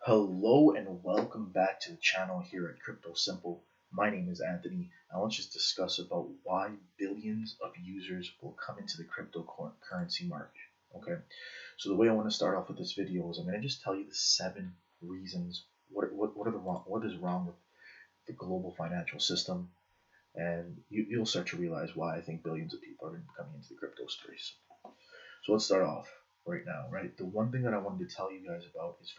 Hello and welcome back to the channel here at Crypto Simple. My name is Anthony. I want to just discuss about why billions of users will come into the cryptocurrency market. Okay, so the way I want to start off with this video is I'm going to just tell you the 7 reasons what is wrong with the global financial system, and you'll start to realize why I think billions of people are going to be coming into the crypto space. So let's start off right now. Right, the one thing that I wanted to tell you guys about is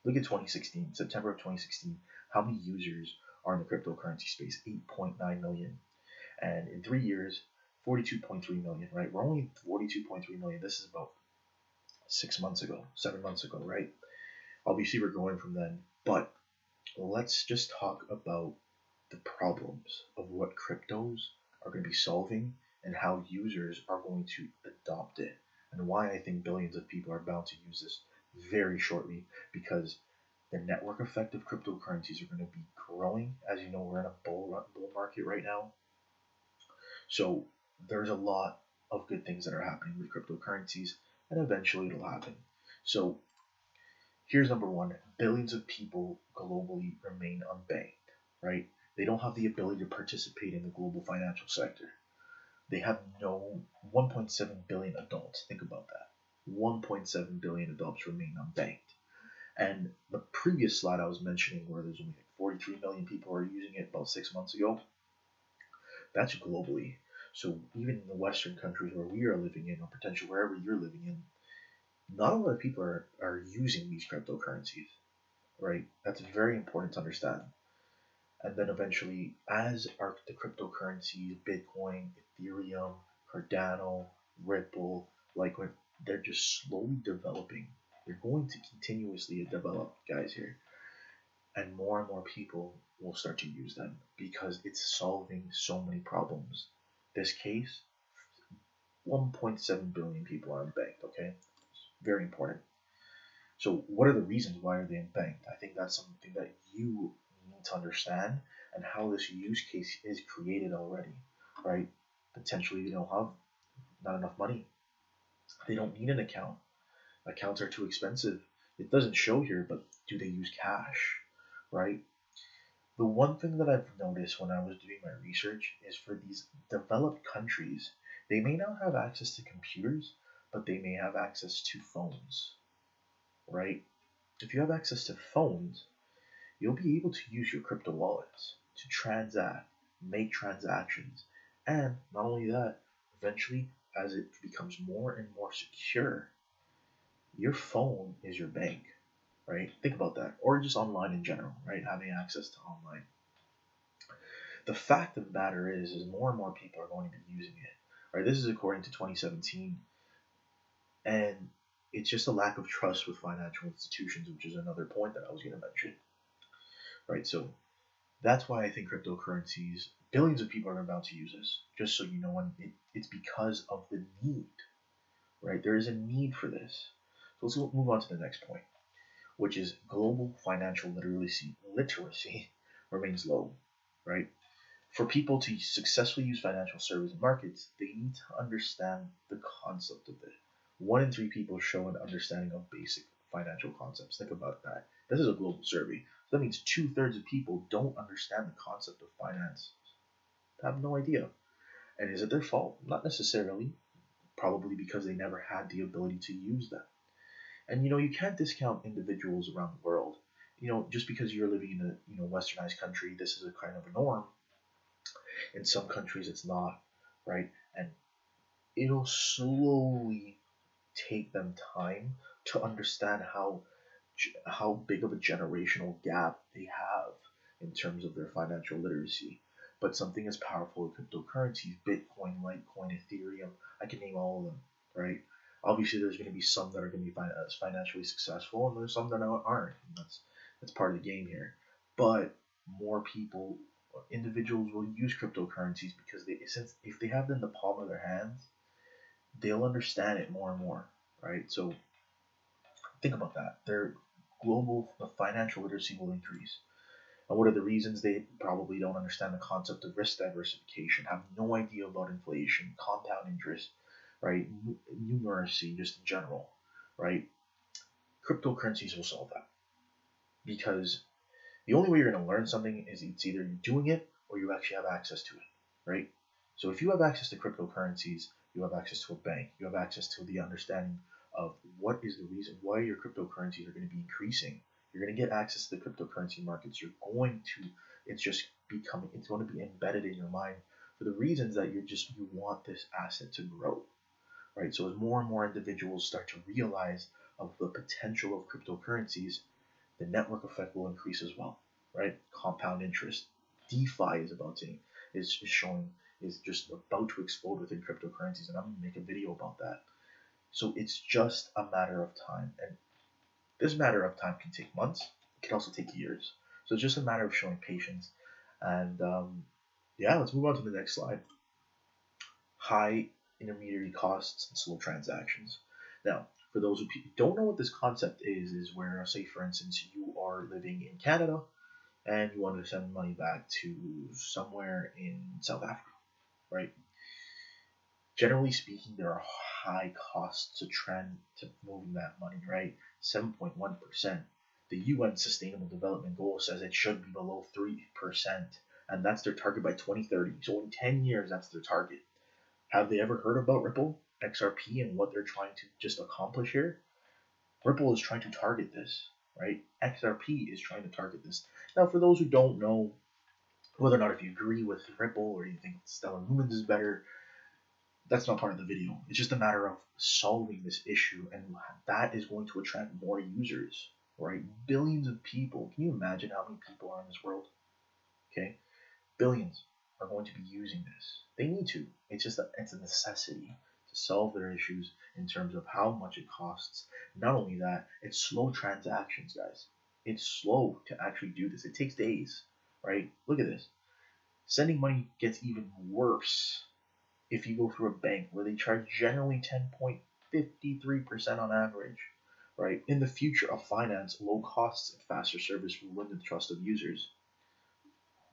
look at 2016, September of 2016, how many users are in the cryptocurrency space? 8.9 million. And in 3 years, 42.3 million, right? We're only 42.3 million. This is about 6 months ago, 7 months ago, right? Obviously, we're growing from then. But let's just talk about the problems of what cryptos are going to be solving and how users are going to adopt it, and why I think billions of people are bound to use this very shortly, because the network effect of cryptocurrencies are going to be growing. As you know, we're in a bull market right now. So there's a lot of good things that are happening with cryptocurrencies, and eventually it'll happen. So here's number one: billions of people globally remain unbanked, right? They don't have the ability to participate in the global financial sector. They have no 1.7 billion adults. Think about that. 1.7 billion adults remain unbanked. And the previous slide I was mentioning, where there's only like 43 million people are using it about 6 months ago, that's globally. So even in the Western countries where we are living in, or potentially wherever you're living in, not a lot of people are using these cryptocurrencies, right? That's very important to understand. And then eventually, as the cryptocurrencies, Bitcoin, Ethereum, Cardano, Ripple, litecoin, they're just slowly developing. They're going to continuously develop, guys, here. And more people will start to use them because it's solving so many problems. This case, 1.7 billion people are unbanked, okay? Very important. So what are the reasons why are they unbanked? I think that's something that you need to understand, and how this use case is created already, right? Potentially they don't have not enough money. They don't need an account. Accounts are too expensive. It doesn't show here, but do they use cash, right? The one thing that I've noticed when I was doing my research is, for these developed countries, they may not have access to computers, but they may have access to phones, right? If you have access to phones, you'll be able to use your crypto wallets to transact, make transactions, and not only that, eventually, as it becomes more and more secure, your phone is your bank, right? Think about that. Or just online in general, right? Having access to online. The fact of the matter is more and more people are going to be using it, right? This is according to 2017, and it's just a lack of trust with financial institutions, which is another point that I was going to mention, right? So that's why I think cryptocurrencies, billions of people are about to use this. Just so you know, and it's because of the need, right? There is a need for this. So let's move on to the next point, which is global financial literacy remains low, right? For people to successfully use financial service markets, they need to understand the concept of it. 1 in 3 people show an understanding of basic financial concepts. Think about that. This is a global survey. So that means 2/3 of people don't understand the concept of finance. They have no idea. And is it their fault? Not necessarily. Probably because they never had the ability to use them. And you can't discount individuals around the world. Just because you're living in a westernized country, this is a kind of a norm. In some countries it's not, right? And it'll slowly take them time to understand how big of a generational gap they have in terms of their financial literacy. But something as powerful as cryptocurrencies, Bitcoin, Litecoin, Ethereum, I can name all of them, right? Obviously, there's going to be some that are going to be financially successful, and there's some that aren't. And that's part of the game here. But more people, individuals, will use cryptocurrencies because since if they have them in the palm of their hands, they'll understand it more and more, right? So think about that. Their global financial literacy will increase. And what are the reasons? They probably don't understand the concept of risk diversification, have no idea about inflation, compound interest, right? Numeracy, just in general, right? Cryptocurrencies will solve that. because the only way you're going to learn something is it's either you're doing it or you actually have access to it, right? So if you have access to cryptocurrencies, you have access to a bank, you have access to the understanding of what is the reason why your cryptocurrencies are going to be increasing. You're going to get access to the cryptocurrency markets. It's just it's going to be embedded in your mind for the reasons that you want this asset to grow, right? So as more and more individuals start to realize of the potential of cryptocurrencies, the network effect will increase as well, right? Compound interest, DeFi is just about to explode within cryptocurrencies, and I'm gonna make a video about that. So it's just a matter of time, and this matter of time can take months. It can also take years. So it's just a matter of showing patience. And yeah, let's move on to the next slide. High intermediary costs and slow transactions. Now, for those who don't know what this concept is where, say, for instance, you are living in Canada and you want to send money back to somewhere in South Africa, right? Generally speaking, there are high costs to moving that money, right? 7.1%. The UN Sustainable Development Goal says it should be below 3%, and that's their target by 2030. So in 10 years, that's their target. Have they ever heard about Ripple, XRP, and what they're trying to just accomplish here? Ripple is trying to target this, right? XRP is trying to target this. Now, for those who don't know whether or not if you agree with Ripple or you think Stellar Lumens is better, that's not part of the video. It's just a matter of solving this issue, and that is going to attract more users, right? Billions of people. Can you imagine how many people are in this world? Okay, billions are going to be using this. They need to. It's a necessity to solve their issues in terms of how much it costs. Not only that, it's slow transactions, guys. It's slow to actually do this. It takes days, right? Look at this. Sending money gets even worse if you go through a bank where they charge generally 10.53% on average, right? In the future of finance, low costs and faster service will win the trust of users.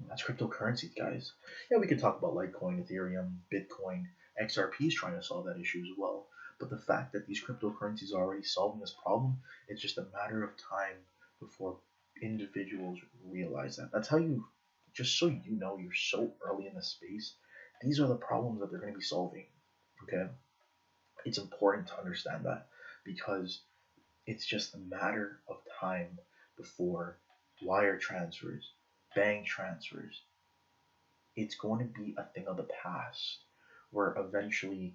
That's cryptocurrencies, guys. Yeah, we could talk about Litecoin, Ethereum, Bitcoin. XRP is trying to solve that issue as well. But the fact that these cryptocurrencies are already solving this problem, it's just a matter of time before individuals realize that. That's how just so you know, you're so early in the space. These are the problems that they're going to be solving. Okay? It's important to understand that because it's just a matter of time before wire transfers, bank transfers, it's going to be a thing of the past where eventually,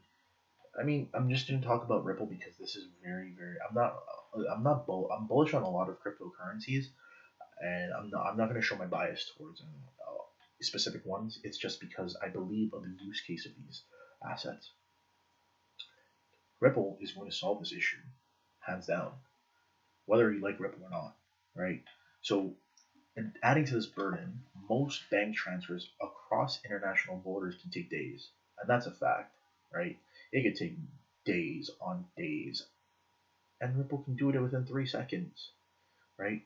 I'm just going to talk about Ripple because this is very, I'm bullish on a lot of cryptocurrencies, and I'm not going to show my bias towards specific ones. It's just because I believe of the use case of these assets. Ripple is going to solve this issue, hands down, whether you like Ripple or not, right? So, and adding to this burden, most bank transfers across international borders can take days, and that's a fact, right? It could take days on days, and Ripple can do it within 3 seconds, right?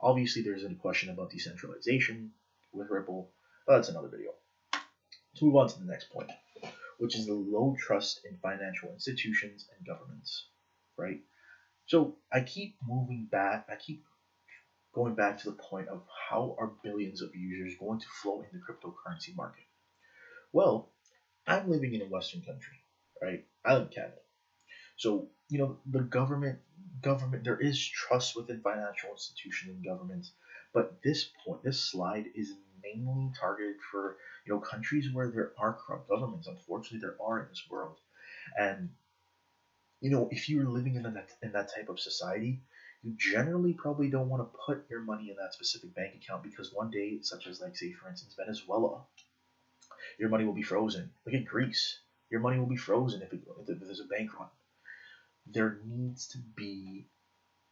Obviously, there's a question about decentralization with Ripple, but that's another video. Let's move on to the next point, which is the low trust in financial institutions and governments, right? So I keep going back to the point of how are billions of users going to flow in the cryptocurrency market? Well, I'm living in a Western country, right? I live in Canada. So, the government, there is trust within financial institutions and governments, but this slide is mainly targeted for, countries where there are corrupt governments. Unfortunately, there are in this world. And, if you're living in that type of society, you generally probably don't want to put your money in that specific bank account because one day, such as like say for instance Venezuela, your money will be frozen. Look at Greece. Your money will be frozen if there's a bank run. There needs to be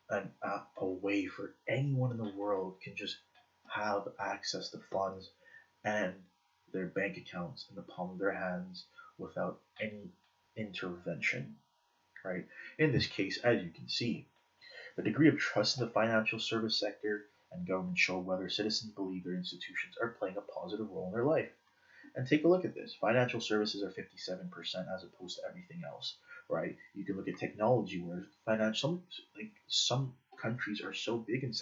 a way for anyone in the world can just have access to funds and their bank accounts in the palm of their hands without any intervention, right? In this case, as you can see, the degree of trust in the financial service sector and government show whether citizens believe their institutions are playing a positive role in their life. And take a look at this. Financial services are 57% as opposed to everything else, right? You can look at technology where some countries are so big in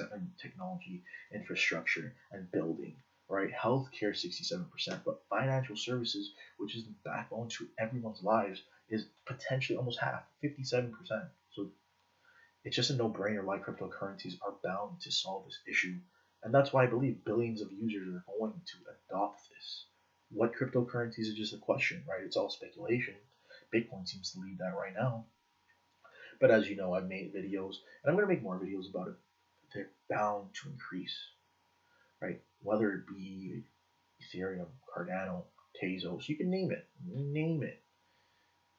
technology, infrastructure, and building, right? Healthcare 67%, but financial services, which is the backbone to everyone's lives, is potentially almost half, 57%. So it's just a no-brainer why cryptocurrencies are bound to solve this issue. And that's why I believe billions of users are going to adopt this. What cryptocurrencies is just a question, right? It's all speculation. Bitcoin seems to lead that right now. But as you know, I've made videos, and I'm going to make more videos about it. They're bound to increase, right? Whether it be Ethereum, Cardano, Tezos, you can name it. Name it.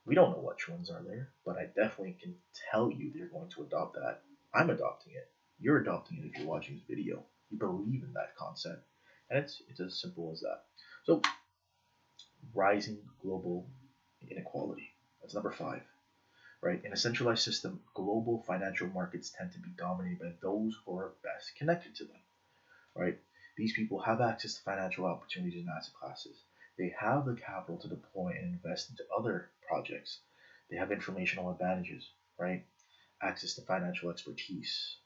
We don't know which ones are there, but I definitely can tell you they're going to adopt that. I'm adopting it. You're adopting it if you're watching this video. You believe in that concept. And it's as simple as that. So, rising global inequality. That's number 5. Right? In a centralized system, global financial markets tend to be dominated by those who are best connected to them. Right? These people have access to financial opportunities and asset classes. They have the capital to deploy and invest into other projects. They have informational advantages, right? Access to financial expertise.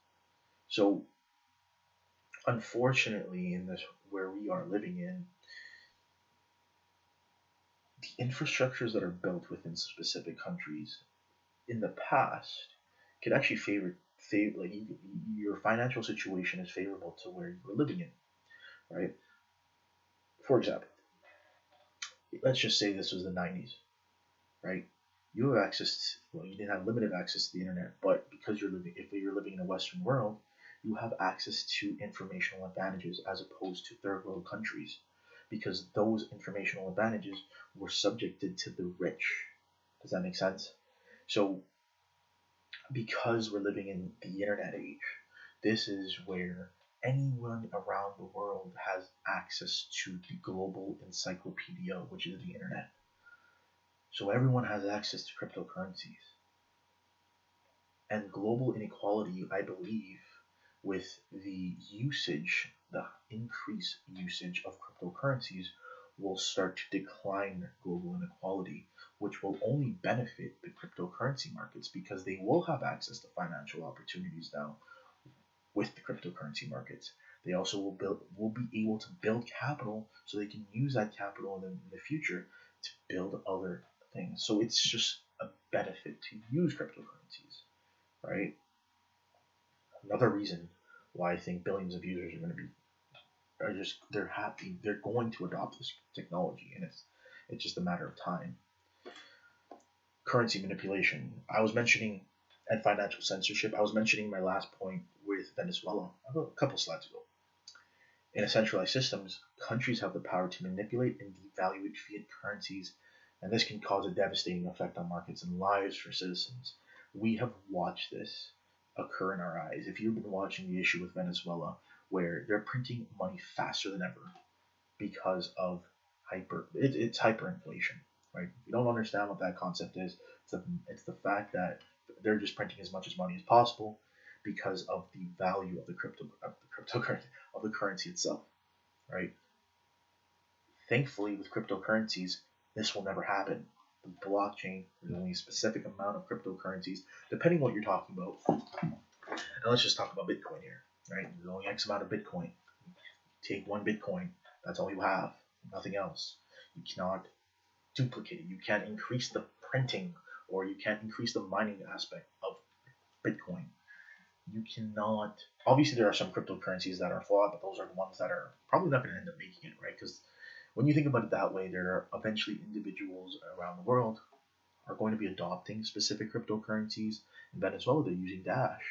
So, unfortunately, in this where we are living in, the infrastructures that are built within specific countries in the past could actually favor like your financial situation is favorable to where you're living in, right? For example, let's just say this was the 90s, right? You have access to, well, you didn't have limited access to the internet, but because if you're living in a Western world, you have access to informational advantages as opposed to third world countries, because those informational advantages were subjected to the rich. Does that make sense? So, because we're living in the internet age, this is where anyone around the world has access to the global encyclopedia, which is the internet. So everyone has access to cryptocurrencies. And global inequality, I believe, with the increased usage of cryptocurrencies, will start to decline global inequality, which will only benefit the cryptocurrency markets because they will have access to financial opportunities now with the cryptocurrency markets. They also will be able to build capital so they can use that capital in the future to build other things. So it's just a benefit to use cryptocurrencies, right? Another reason why I think billions of users they're happy, they're going to adopt this technology, and it's just a matter of time. Currency manipulation. I was mentioning, and financial censorship. I was mentioning my last point with Venezuela a couple slides ago. In centralized systems, countries have the power to manipulate and devalue fiat currencies, and this can cause a devastating effect on markets and lives for citizens. We have watched this occur in our eyes. If you've been watching the issue with Venezuela, where they're printing money faster than ever because of it's hyperinflation, right? If you don't understand what that concept is, it's the fact that they're just printing as much money as possible because of the value of the cryptocurrency of the currency itself, right? Thankfully, with cryptocurrencies, this will never happen. The blockchain, there's only a specific amount of cryptocurrencies, depending on what you're talking about. And let's just talk about Bitcoin here, right? There's only X amount of Bitcoin. Take one Bitcoin, that's all you have, nothing else. You cannot duplicate it. You can't increase the printing, or you can't increase the mining aspect of Bitcoin. You cannot. Obviously, there are some cryptocurrencies that are flawed, but those are the ones that are probably not going to end up making it, right? Because when you think about it that way, there are eventually individuals around the world are going to be adopting specific cryptocurrencies. In Venezuela, they're using Dash,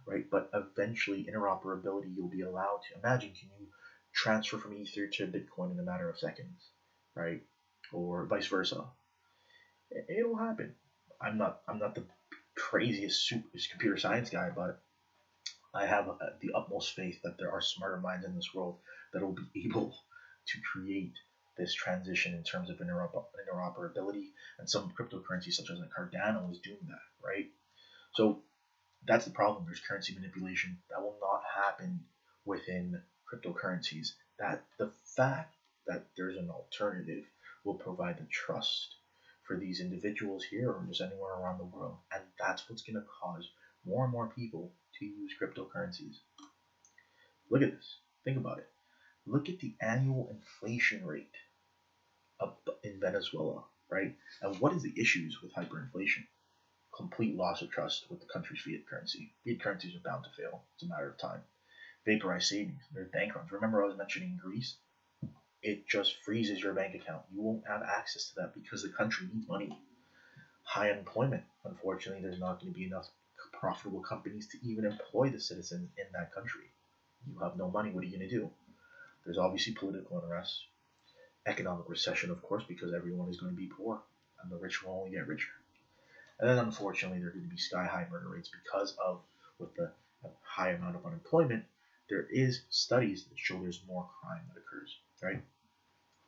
right? But eventually, interoperability, you'll be allowed to imagine. Can you transfer from Ether to Bitcoin in a matter of seconds, right? Or vice versa? It'll happen. I'm not the craziest computer science guy, but I have the utmost faith that there are smarter minds in this world that will be able to create this transition in terms of interoperability, and some cryptocurrencies such as like Cardano is doing that, right? So that's the problem. There's currency manipulation that will not happen within cryptocurrencies. That the fact that there's an alternative will provide the trust for these individuals here or just anywhere around the world, and that's what's going to cause more and more people to use cryptocurrencies. Look at this. Think about it. Look at the annual inflation rate in Venezuela, right? And what is the issues with hyperinflation? Complete loss of trust with the country's fiat currency. Fiat currencies are bound to fail. It's a matter of time. Vaporized savings. They're bank runs. Remember I was mentioning Greece? It just freezes your bank account. You won't have access to that because the country needs money. High unemployment. Unfortunately, there's not going to be enough profitable companies to even employ the citizens in that country. You have no money. What are you going to do? There's obviously political unrest. Economic recession, of course, because everyone is going to be poor and the rich will only get richer. And then unfortunately, there are going to be sky-high murder rates because of, with the high amount of unemployment, there is studies that show there's more crime that occurs, right?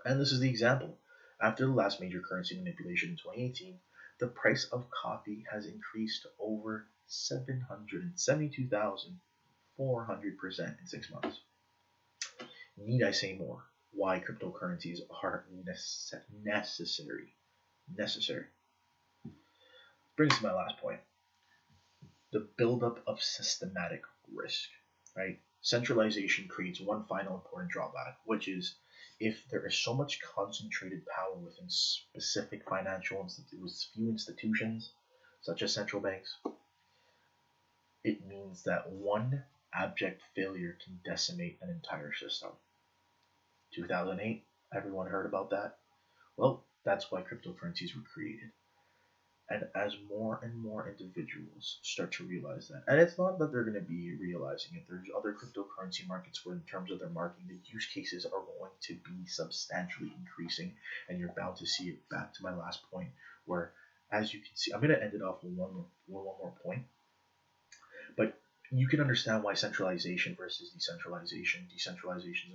And this is the example. After the last major currency manipulation in 2018, the price of coffee has increased to over 772,400% in 6 months. Need I say more? Why cryptocurrencies are necessary. Brings to my last point. The buildup of systematic risk, right? Centralization creates one final important drawback, which is if there is so much concentrated power within specific financial institutions, with few institutions, such as central banks, it means that one abject failure can decimate an entire system. 2008, everyone heard about that? Well, that's why cryptocurrencies were created. And as more and more individuals start to realize that, and it's not that they're going to be realizing it, there's other cryptocurrency markets where in terms of their marketing, the use cases are going to be substantially increasing, and you're bound to see it. Back to my last point, where as you can see, I'm going to end it off with one more point, but you can understand why centralization versus decentralization is a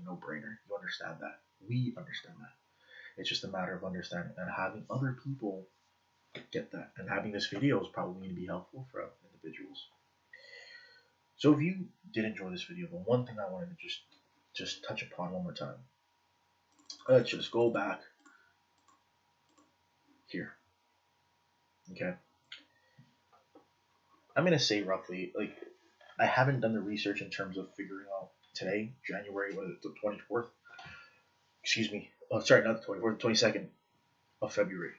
no-brainer. You understand that. We understand that. It's just a matter of understanding and having other people get that, and having this video is probably going to be helpful for individuals. So if you did enjoy this video, the one thing I wanted to just touch upon one more time, let's just go back here. Okay, I'm going to say roughly, like, I haven't done the research in terms of figuring out today, January, what is it, the 24th, excuse me, oh sorry, not the 24th, the 22nd of February.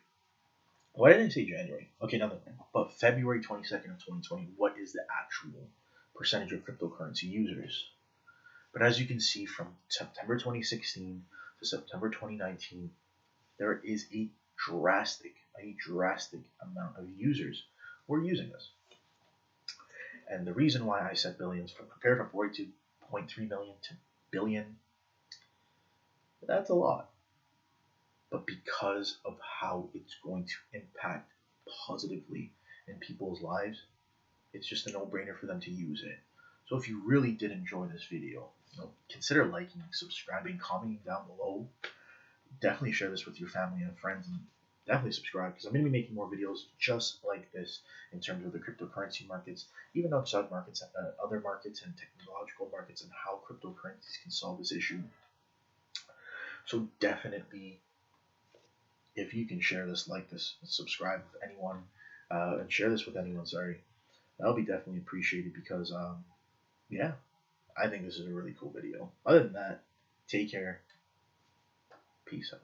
Why did I say January? Okay, nothing. But February 22nd of 2020, what is the actual percentage of cryptocurrency users? But as you can see, from September 2016 to September 2019, there is a drastic amount of users who are using this. And the reason why I said billions, compared from 42.3 million to billion, that's a lot. But because of how it's going to impact positively in people's lives, it's just a no-brainer for them to use it. So if you really did enjoy this video, consider liking, subscribing, commenting down below. Definitely share this with your family and friends, and definitely subscribe, because I'm going to be making more videos just like this in terms of the cryptocurrency markets, even outside markets, other markets and technological markets, and how cryptocurrencies can solve this issue. So definitely, if you can share this, like this, subscribe with anyone, and share this with anyone, that'll be definitely appreciated, because, yeah, I think this is a really cool video. Other than that, take care. Peace out.